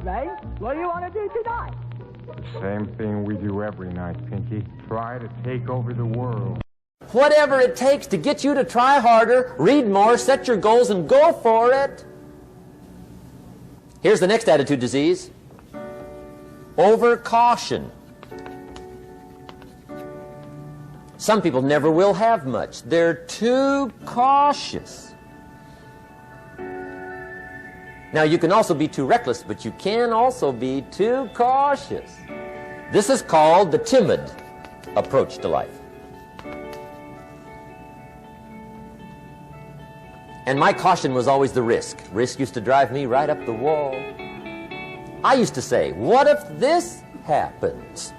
Ray. What do you want to do tonight? Same thing we do every night, Pinky. Try to take over the world. Whatever it takes to get you to try harder, read more, set your goals, and go for it. Here's the next attitude disease. Overcaution. Some people never will have much. They're too cautious. Now, you can also be too reckless, but you can also be too cautious. This is called the timid approach to life. And my caution was always the risk. Risk used to drive me right up the wall. I used to say, what if this happens?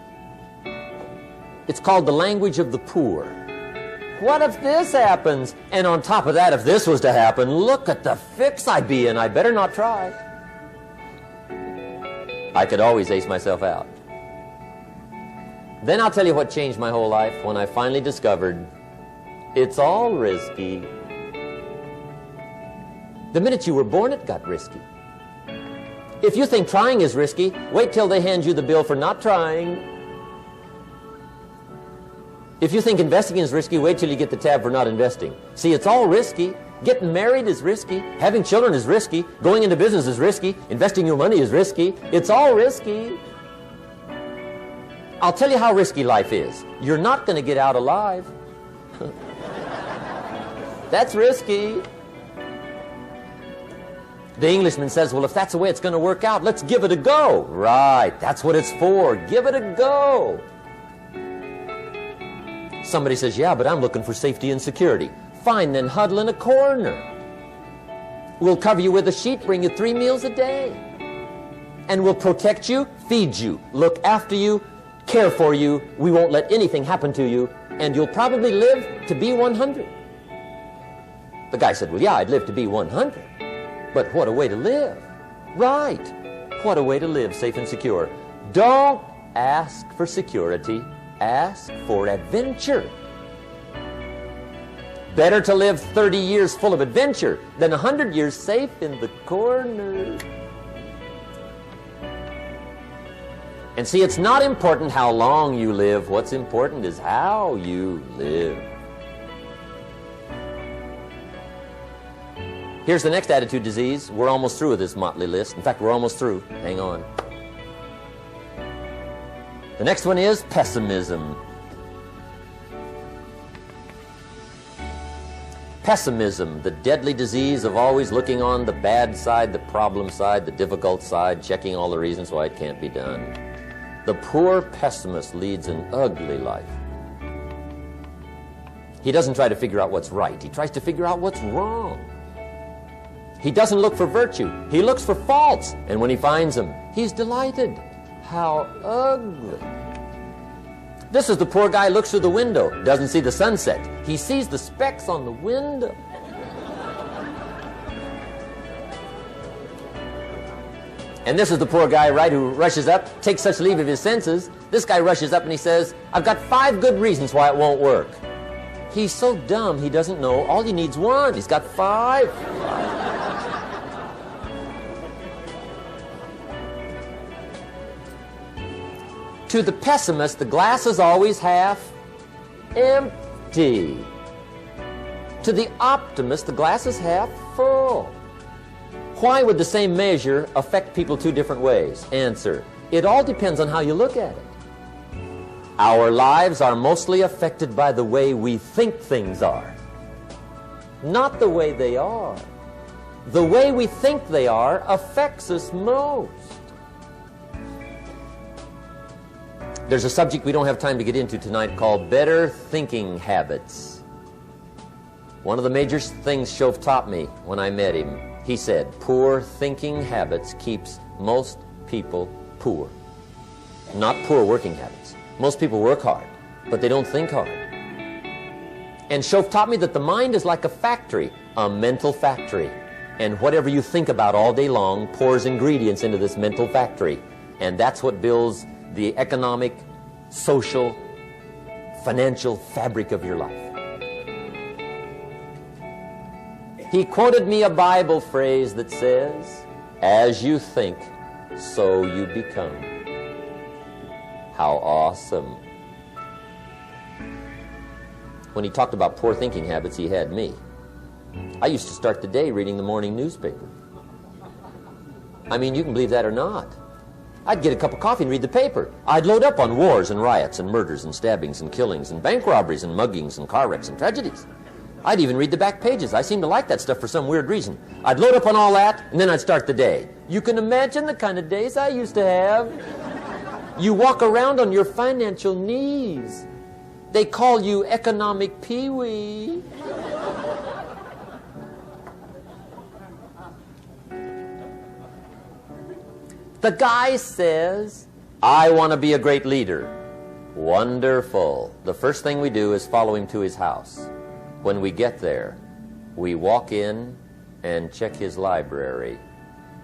It's called the language of the poor. What if this happens? And on top of that, if this was to happen, look at the fix I'd be in. I better not try. I could always ace myself out. Then I'll tell you what changed my whole life when I finally discovered it's all risky. The minute you were born, it got risky. If you think trying is risky, wait till they hand you the bill for not trying. If you think investing is risky, wait till you get the tab for not investing. See, it's all risky. Getting married is risky. Having children is risky. Going into business is risky. Investing your money is risky. It's all risky. I'll tell you how risky life is. You're not going to get out alive. That's risky. The Englishman says, well, if that's the way it's going to work out, let's give it a go. Right, that's what it's for. Give it a go. Somebody says, yeah, but I'm looking for safety and security. Fine, then huddle in a corner. We'll cover you with a sheet, bring you 3 meals a day. And we'll protect you, feed you, look after you, care for you. We won't let anything happen to you. And you'll probably live to be 100. The guy said, well, yeah, I'd live to be 100. But what a way to live. Right. What a way to live, safe and secure. Don't ask for security. Ask for adventure. Better to live 30 years full of adventure than 100 years safe in the corner. And see, it's not important how long you live. What's important is how you live. Here's the next attitude disease. We're almost through with this motley list. In fact, we're almost through. Hang on. The next one is pessimism. Pessimism, the deadly disease of always looking on the bad side, the problem side, the difficult side, checking all the reasons why it can't be done. The poor pessimist leads an ugly life. He doesn't try to figure out what's right. He tries to figure out what's wrong. He doesn't look for virtue. He looks for faults. And when he finds them, he's delighted. How ugly. This is the poor guy who looks through the window, doesn't see the sunset. He sees the specks on the window. And this is the poor guy, right, who rushes up, takes such leave of his senses. This guy rushes up and he says, I've got 5 good reasons why it won't work. He's so dumb he doesn't know all he needs 1. He's got 5. To the pessimist, the glass is always half empty. To the optimist, the glass is half full. Why would the same measure affect people 2 different ways? Answer, it all depends on how you look at it. Our lives are mostly affected by the way we think things are, not the way they are. The way we think they are affects us most. There's a subject we don't have time to get into tonight called better thinking habits. One of the major things Shove taught me when I met him, he said, poor thinking habits keeps most people poor. Not poor working habits. Most people work hard, but they don't think hard. And Shove taught me that the mind is like a factory, a mental factory. And whatever you think about all day long pours ingredients into this mental factory. And that's what builds the economic, social, financial fabric of your life. He quoted me a Bible phrase that says, as you think, so you become. How awesome. When he talked about poor thinking habits, he had me. I used to start the day reading the morning newspaper. I mean, you can believe that or not. I'd get a cup of coffee and read the paper. I'd load up on wars and riots and murders and stabbings and killings and bank robberies and muggings and car wrecks and tragedies. I'd even read the back pages. I seem to like that stuff for some weird reason. I'd load up on all that, and then I'd start the day. You can imagine the kind of days I used to have. You walk around on your financial knees. They call you economic peewee. The guy says, I want to be a great leader. Wonderful. The first thing we do is follow him to his house. When we get there, we walk in and check his library,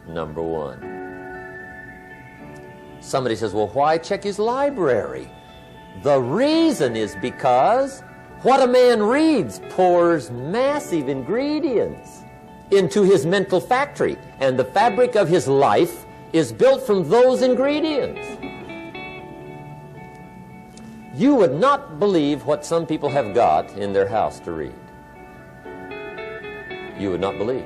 number one. Somebody says, well, why check his library? The reason is because what a man reads pours massive ingredients into his mental factory, and the fabric of his life is built from those ingredients. You would not believe what some people have got in their house to read. You would not believe.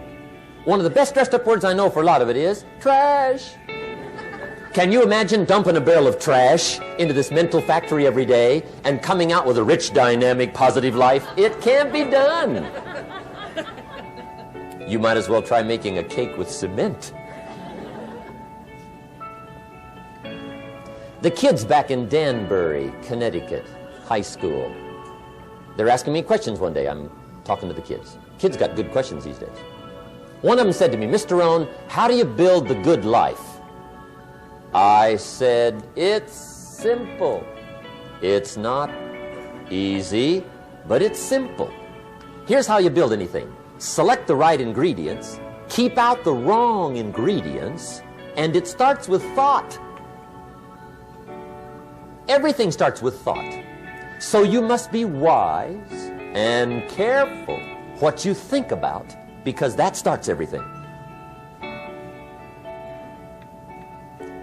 One of the best dressed up words I know for a lot of it is trash. Can you imagine dumping a barrel of trash into this mental factory every day and coming out with a rich, dynamic, positive life? It can't be done. You might as well try making a cake with cement. The kids back in Danbury, Connecticut, high school, they're asking me questions one day. I'm talking to the kids. Kids got good questions these days. One of them said to me, Mr. Rohn, how do you build the good life? I said, it's simple. It's not easy, but it's simple. Here's how you build anything. Select the right ingredients, keep out the wrong ingredients, and it starts with thought. Everything starts with thought. So you must be wise and careful what you think about, because that starts everything.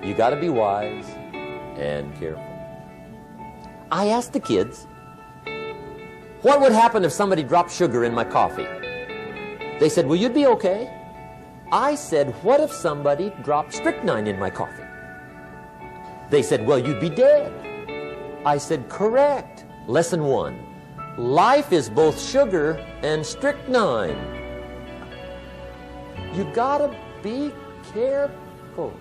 You got to be wise and careful. I asked the kids, what would happen if somebody dropped sugar in my coffee? They said, well, you'd be okay. I said, what if somebody dropped strychnine in my coffee? They said, well, you'd be dead. I said, correct. Lesson 1. Life is both sugar and strychnine. You gotta be careful.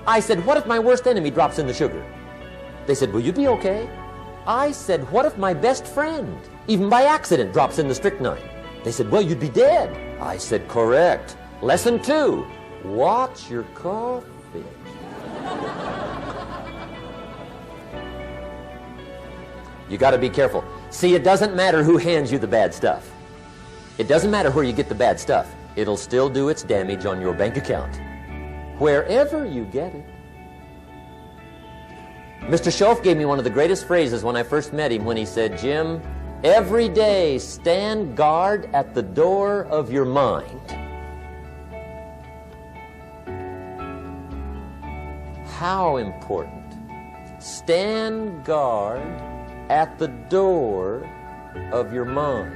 I said, what if my worst enemy drops in the sugar? They said, will you be okay? I said, what if my best friend, even by accident, drops in the strychnine? They said, well, you'd be dead. I said, correct. Lesson 2, watch your coffee. You got to be careful. See, it doesn't matter who hands you the bad stuff. It doesn't matter where you get the bad stuff. It'll still do its damage on your bank account, wherever you get it. Mr. Schoaf gave me one of the greatest phrases when I first met him when he said, Jim, every day stand guard at the door of your mind. How important. Stand guard at the door of your mind.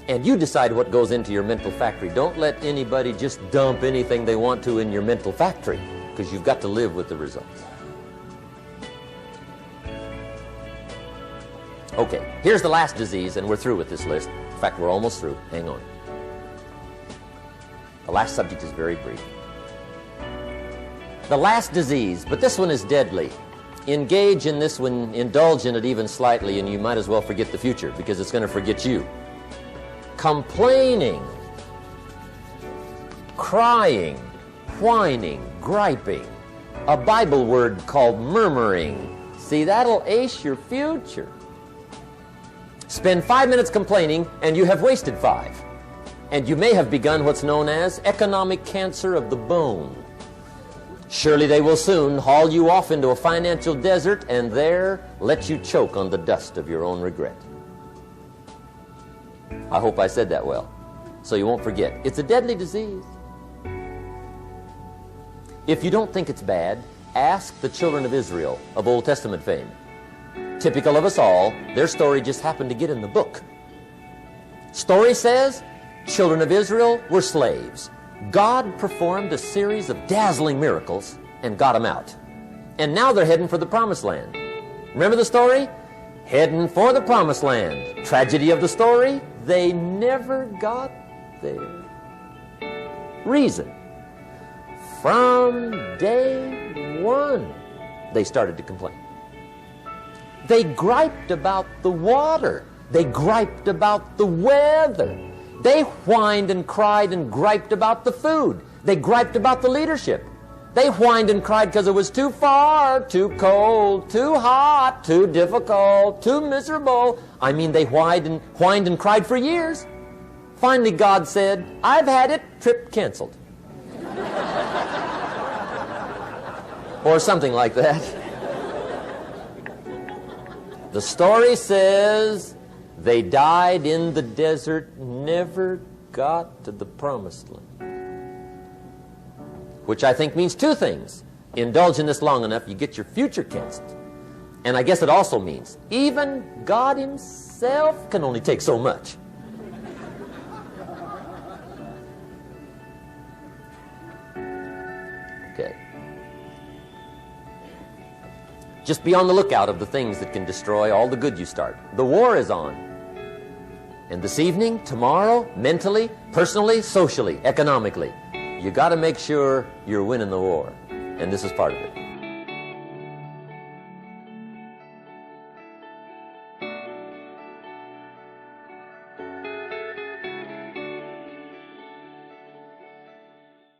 And you decide what goes into your mental factory. Don't let anybody just dump anything they want to in your mental factory, because you've got to live with the results. Okay, here's the last disease, and we're through with this list. In fact, we're almost through. Hang on. The last subject is very brief. The last disease, but this one is deadly. Engage in this one, indulge in it even slightly, and you might as well forget the future, because it's going to forget you. Complaining, crying, whining, griping. A Bible word called murmuring. See, that'll ace your future. Spend 5 minutes complaining, and you have wasted 5. And you may have begun what's known as economic cancer of the bone. Surely they will soon haul you off into a financial desert and there let you choke on the dust of your own regret. I hope I said that well. so you won't forget. It's a deadly disease. If you don't think it's bad, ask the children of Israel of Old Testament fame. Typical of us all, their story just happened to get in the book. Story says, children of Israel were slaves. God performed a series of dazzling miracles and got them out. And now they're heading for the promised land. Remember the story? Heading for the promised land. Tragedy of the story, they never got there. Reason. From day one, they started to complain. They griped about the water. They griped about the weather. They whined and cried and griped about the food. They griped about the leadership. They whined and cried because it was too far, too cold, too hot, too difficult, too miserable. I mean, they whined and cried for years. Finally, God said, I've had it, trip canceled. Or something like that. The story says they died in the desert, never got to the promised land. Which I think means two things. Indulge in this long enough, you get your future canceled. And I guess it also means even God himself can only take so much. Okay. Just be on the lookout of the things that can destroy all the good you start. The war is on. And this evening, tomorrow, mentally, personally, socially, economically, you got to make sure you're winning the war. And this is part of it.